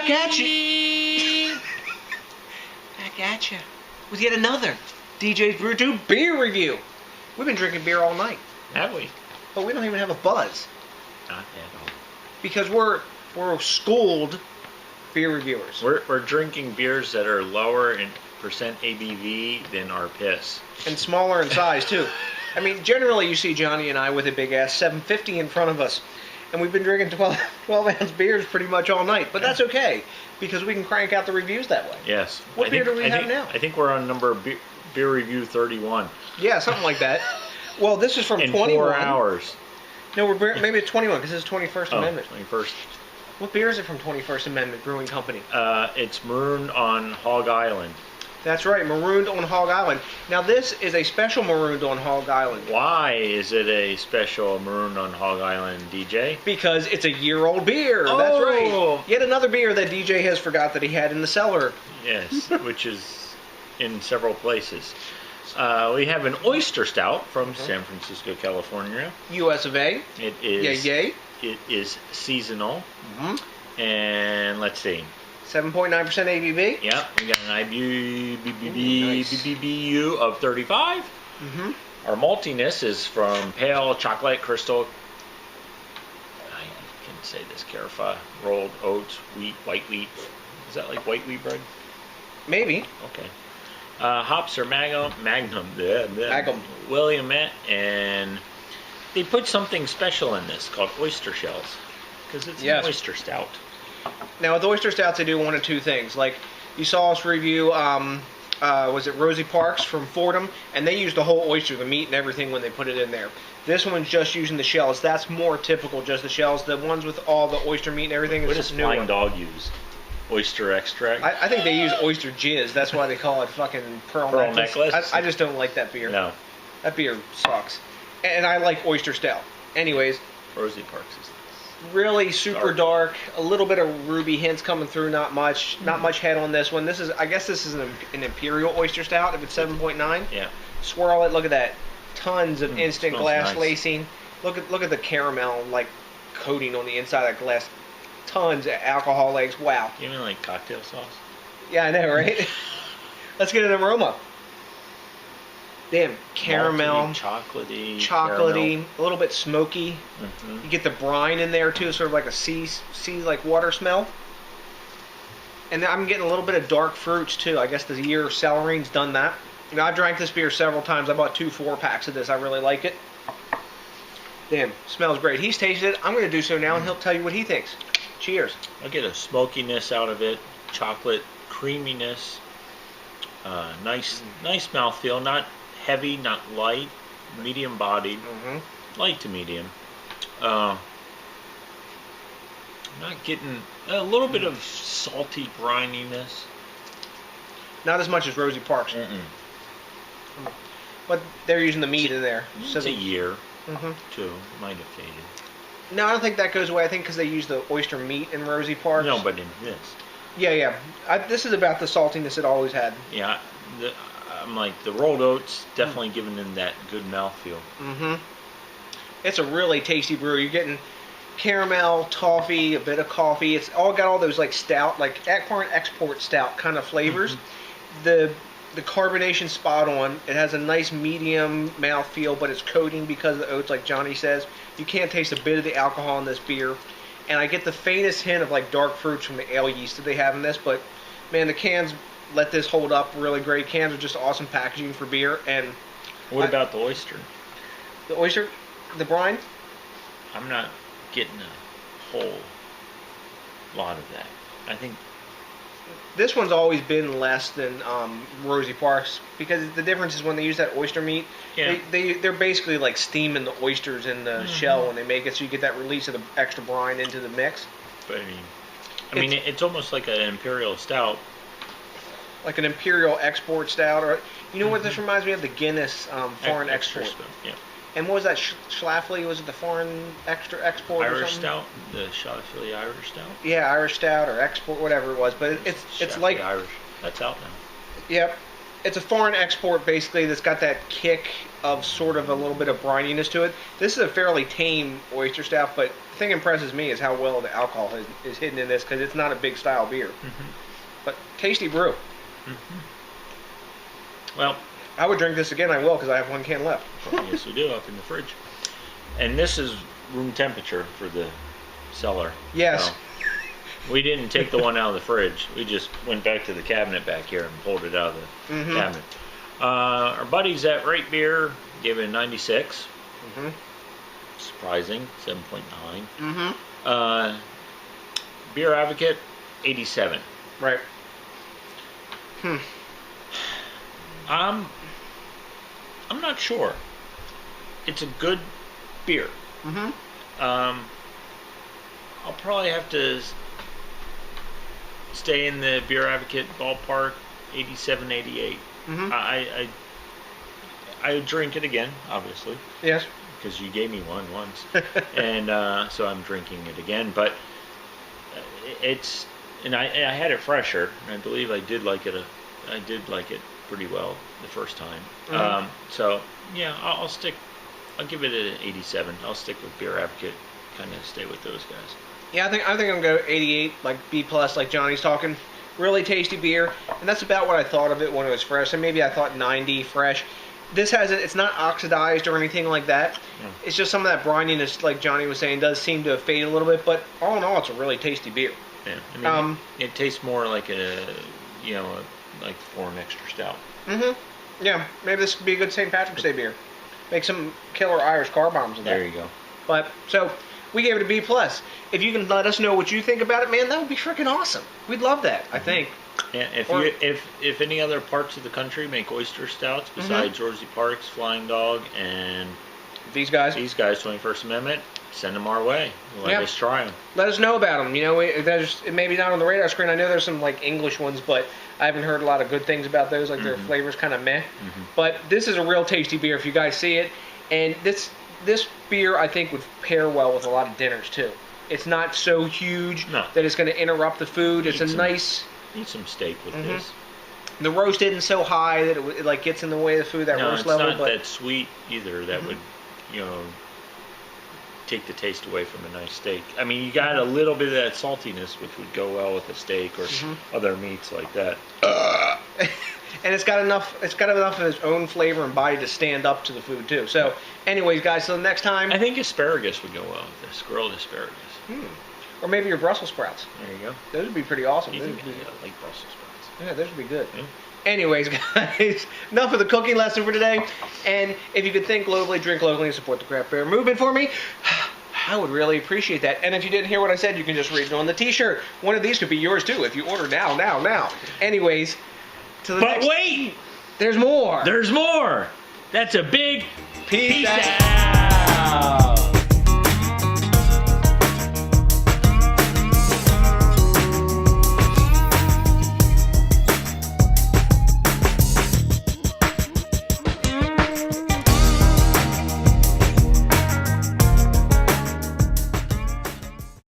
Back at you. Back at you. With yet another DJs BrewTube beer review. We've been drinking beer all night. Have we? But we don't even have a buzz. Not at all. Because we're schooled beer reviewers. We're drinking beers that are lower in percent ABV than our piss. And smaller in size, too. I mean, generally you see Johnny and I with a big ass 750 in front of us. And we've been drinking 12-ounce beers pretty much all night. But that's okay, because we can crank out the reviews that way. Yes. What beer do we have now? I think we're on number beer review 31. Yeah, something like that. Well, this is from in 21. 4 hours. No, maybe it's 21, because this is 21st Amendment. 21st. What beer is it from 21st Amendment Brewing Company? It's Marooned On Hog Island. That's right, Marooned On Hog Island. Now, this is a special Marooned On Hog Island. Why is it a special Marooned On Hog Island, DJ? Because it's a year-old beer. Oh. That's right. Yet another beer that DJ has forgot that he had in the cellar. Yes, which is in several places. We have an Oyster Stout from San Francisco, California. US of A. It is. Yay. It is seasonal. And let's see. 7.9% ABV. Yep, we got an IBU of 35. Our maltiness is from pale chocolate crystal. I can say this, Carafa, rolled oats, wheat, white wheat. Is that like white wheat bread? Maybe. Okay. Hops are Magnum, Willamette, and they put something special in this called oyster shells because it's an oyster stout. Now with oyster stouts, they do one of two things. Like you saw us review, was it Rosie Parks from Fordham, and they used the whole oyster, the meat and everything when they put it in there. This one's just using the shells. That's more typical, just the shells. The ones with all the oyster meat and everything. What does Flying Dog use? Oyster extract? I think they use oyster jizz. That's why they call it fucking pearl necklace. I just don't like that beer. No. That beer sucks. And I like oyster stout. Anyways. Rosie Parks is really super dark. A little bit of ruby hints coming through. Not much. Not much head on this one. This is, I guess this is an imperial oyster stout if it's 7.9. Yeah. Swirl it. Look at that. Tons of instant glass nice. lacing. Look at the caramel like coating on the inside of that glass. Tons of alcohol legs. Wow. You mean like cocktail sauce? Yeah, I know, right? Let's get an aroma. Damn, caramel. Malty, chocolatey. Caramel. A little bit smoky. You get the brine in there too, sort of like a sea like water smell. And I'm getting a little bit of dark fruits too. I guess the year celerine's done that. You know, I drank this beer several times. I bought 2 4-packs of this. I really like it. Damn, smells great. He's tasted it. I'm going to do so now, and he'll tell you what he thinks. Cheers. I get a smokiness out of it, chocolate creaminess, nice mouthfeel, not heavy, not light, medium bodied, light to medium. Not getting a little bit of salty brininess. Not as much as Rosie Parks. But they're using the meat in there. It's a year, too. Might have faded. No, I don't think that goes away. I think because they use the oyster meat in Rosie Parks. No, but in this. Yeah. This is about the saltiness it always had. Yeah, I'm like, the rolled oats definitely giving them that good mouthfeel. It's a really tasty brew. You're getting caramel, toffee, a bit of coffee. It's all got all those like stout, like foreign export stout kind of flavors. The carbonation spot on. It has a nice medium mouthfeel, but it's coating because of the oats, like Johnny says. You can't taste a bit of the alcohol in this beer. And I get the faintest hint of like dark fruits from the ale yeast that they have in this, but man, the cans let this hold up really great. Cans are just awesome packaging for beer. And what about the oyster? The oyster, the brine? I'm not getting a whole lot of that. I think this one's always been less than Rosie Parks, because the difference is when they use that oyster meat, they're basically like steaming the oysters in the shell when they make it, so you get that release of the extra brine into the mix. But I mean, it's almost like an imperial stout. Like an imperial export stout, or you know what this reminds me of? The Guinness foreign export. Yeah. And what was that? Schlafly? Was it the foreign extra export? Irish stout, the Schlafly Irish stout. Yeah, Irish stout or export, whatever it was. But it's like Irish. That's out now. Yep, it's a foreign export basically that's got that kick of sort of a little bit of brininess to it. This is a fairly tame oyster stout, but the thing that impresses me is how well the alcohol is hidden in this, because it's not a big style beer. But tasty brew. Well, I would drink this again. I will, because I have one can left. Yes, you do, up in the fridge. And this is room temperature for the cellar. Yes. So we didn't take the one out of the fridge. We just went back to the cabinet back here and pulled it out of the cabinet. Our buddies at Right Beer gave it a 96. Surprising, 7.9. Beer Advocate, 87. Right. I'm not sure. It's a good beer. I'll probably have to stay in the Beer Advocate ballpark, 87, 88. I would drink it again, obviously. Yes. Because you gave me one once, and so I'm drinking it again. But it's, and I had it fresher, and I believe I did like it. I did like it pretty well the first time. So yeah, I'll give it an 87. I'll stick with Beer Advocate. Kind of stay with those guys. Yeah, I think I'm gonna go 88, like B+, like Johnny's talking. Really tasty beer, and that's about what I thought of it when it was fresh. And maybe I thought 90 fresh. This has it's not oxidized or anything like that. It's just some of that brininess, like Johnny was saying, does seem to fade a little bit. But all in all, it's a really tasty beer. Yeah, I mean, it tastes more like like for an extra stout. Yeah, maybe this could be a good St. Patrick's Day beer. Make some killer Irish car bombs with that. There you go. But so we gave it a B+. If you can let us know what you think about it, man, that would be freaking awesome. We'd love that. I think. Yeah, if any other parts of the country make oyster stouts besides Jersey Parks, Flying Dog, and these guys, 21st Amendment, send them our way. Let us try them. Let us know about them. You know, there's maybe not on the radar screen. I know there's some like English ones, but I haven't heard a lot of good things about those. Like their flavor's kind of meh. But this is a real tasty beer if you guys see it. And this beer I think would pair well with a lot of dinners too. It's not so huge that it's going to interrupt the food. It's nice. Eat some steak with this. The roast isn't so high that it like gets in the way of the food. That roast level, it's not that sweet either. That would, take the taste away from a nice steak. I mean, you got a little bit of that saltiness, which would go well with a steak or other meats like that. And it's got enough. It's got enough of its own flavor and body to stand up to the food too. So, anyways, guys, so the next time, I think asparagus would go well with this. Grilled asparagus. Or maybe your Brussels sprouts. There you go. Those would be pretty awesome. You think like Brussels sprouts? Yeah, those would be good. Anyways, guys, enough of the cooking lesson for today. And if you could think globally, drink locally, and support the craft beer movement for me, I would really appreciate that. And if you didn't hear what I said, you can just read it on the t-shirt. One of these could be yours too if you order now. Anyways, to the next. But wait! There's more! There's more! That's a big peace out!